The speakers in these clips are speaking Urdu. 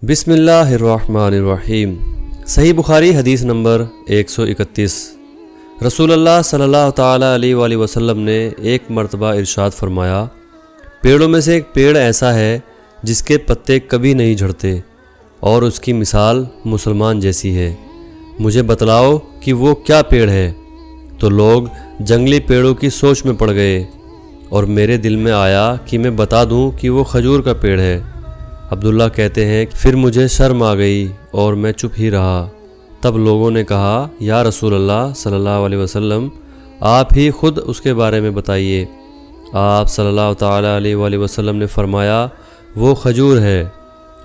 بسم اللہ الرحمن الرحیم۔ صحیح بخاری حدیث نمبر 131۔ رسول اللہ صلی اللہ تعالیٰ علیہ وآلہ وسلم نے ایک مرتبہ ارشاد فرمایا، پیڑوں میں سے ایک پیڑ ایسا ہے جس کے پتے کبھی نہیں جھڑتے اور اس کی مثال مسلمان جیسی ہے، مجھے بتلاؤ کہ وہ کیا پیڑ ہے؟ تو لوگ جنگلی پیڑوں کی سوچ میں پڑ گئے اور میرے دل میں آیا کہ میں بتا دوں کہ وہ کھجور کا پیڑ ہے۔ عبداللہ کہتے ہیں پھر مجھے شرم آ گئی اور میں چپ ہی رہا۔ تب لوگوں نے کہا، یا رسول اللہ صلی اللہ علیہ وسلم، آپ ہی خود اس کے بارے میں بتائیے۔ آپ صلی اللہ تعالیٰ علیہ وآلہ وسلم نے فرمایا، وہ کھجور ہے۔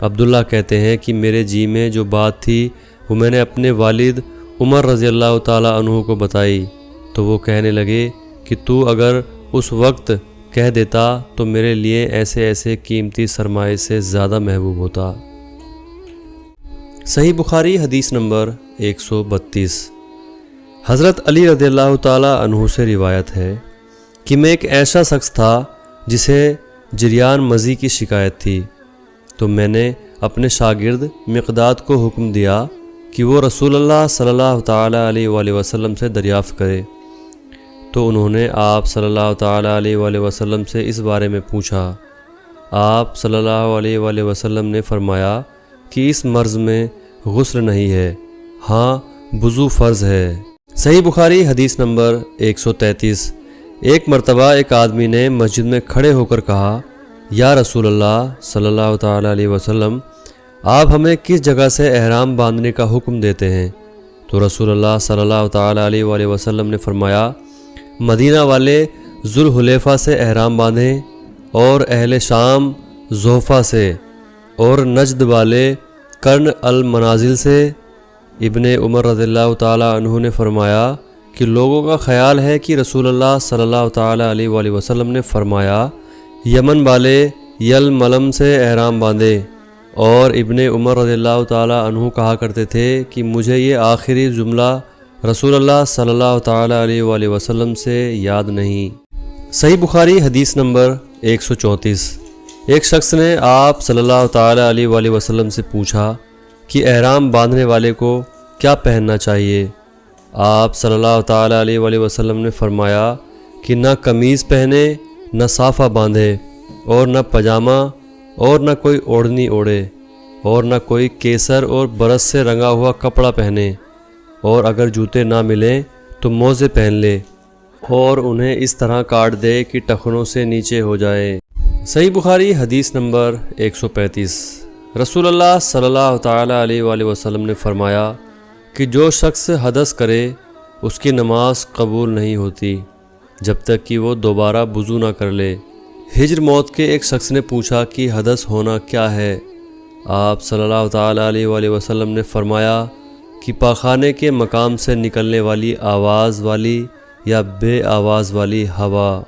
عبداللہ کہتے ہیں کہ میرے جی میں جو بات تھی وہ میں نے اپنے والد عمر رضی اللہ تعالیٰ عنہ کو بتائی، تو وہ کہنے لگے کہ تو اگر اس وقت کہہ دیتا تو میرے لیے ایسے قیمتی سرمایے سے زیادہ محبوب ہوتا۔ صحیح بخاری حدیث نمبر 132۔ حضرت علی رضی اللہ تعالیٰ عنہ سے روایت ہے کہ میں ایک ایسا شخص تھا جسے جریان مزی کی شکایت تھی، تو میں نے اپنے شاگرد مقداد کو حکم دیا کہ وہ رسول اللہ صلی اللہ تعالیٰ علیہ وآلہ وسلم سے دریافت کرے، تو انہوں نے آپ صلی اللہ تعالیٰ علیہ وآلہ وسلم سے اس بارے میں پوچھا۔ آپ صلی اللہ علیہ وآلہ وسلم نے فرمایا کہ اس مرض میں غسل نہیں ہے، ہاں وضو فرض ہے۔ صحیح بخاری حدیث نمبر 133۔ ایک مرتبہ ایک آدمی نے مسجد میں کھڑے ہو کر کہا، یا رسول اللہ صلی اللہ تعالیٰ علیہ وسلم، آپ ہمیں کس جگہ سے احرام باندھنے کا حکم دیتے ہیں؟ تو رسول اللہ صلی اللہ تعالیٰ علیہ وآلہ وسلم نے فرمایا، مدینہ والے ذوالحلیفہ سے احرام باندھیں، اور اہل شام ضحفہ سے، اور نجد والے قرن المنازل سے۔ ابن عمر رضی اللہ تعالیٰ عنہ نے فرمایا کہ لوگوں کا خیال ہے کہ رسول اللہ صلی اللہ تعالیٰ علیہ وآلہ وسلم نے فرمایا یمن والے یلملم سے احرام باندھے، اور ابن عمر رضی اللہ تعالیٰ عنہ کہا کرتے تھے کہ مجھے یہ آخری جملہ رسول اللہ صلی اللہ تعالیٰ علیہ وآلہ وسلم سے یاد نہیں۔ صحیح بخاری حدیث نمبر 134۔ ایک شخص نے آپ صلی اللہ تعالیٰ علیہ وآلہ وسلم سے پوچھا کہ احرام باندھنے والے کو کیا پہننا چاہیے؟ آپ صلی اللہ تعالیٰ علیہ وآلہ وسلم نے فرمایا کہ نہ قمیض پہنے، نہ صافہ باندھے، اور نہ پاجامہ، اور نہ کوئی اوڑھنی اوڑھے، اور نہ کوئی کیسر اور برس سے رنگا ہوا کپڑا پہنے، اور اگر جوتے نہ ملیں تو موزے پہن لے، اور انہیں اس طرح کاٹ دے کہ ٹخنوں سے نیچے ہو جائے۔ صحیح بخاری حدیث نمبر 135۔ رسول اللہ صلی اللہ تعالیٰ علیہ وآلہ وسلم نے فرمایا کہ جو شخص حدث کرے اس کی نماز قبول نہیں ہوتی جب تک کہ وہ دوبارہ وضو نہ کر لے۔ ہجر موت کے ایک شخص نے پوچھا کہ حدث ہونا کیا ہے؟ آپ صلی اللہ تعالیٰ علیہ وآلہ وسلم نے فرمایا کہ پاخانے کے مقام سے نکلنے والی آواز والی یا بے آواز والی ہوا۔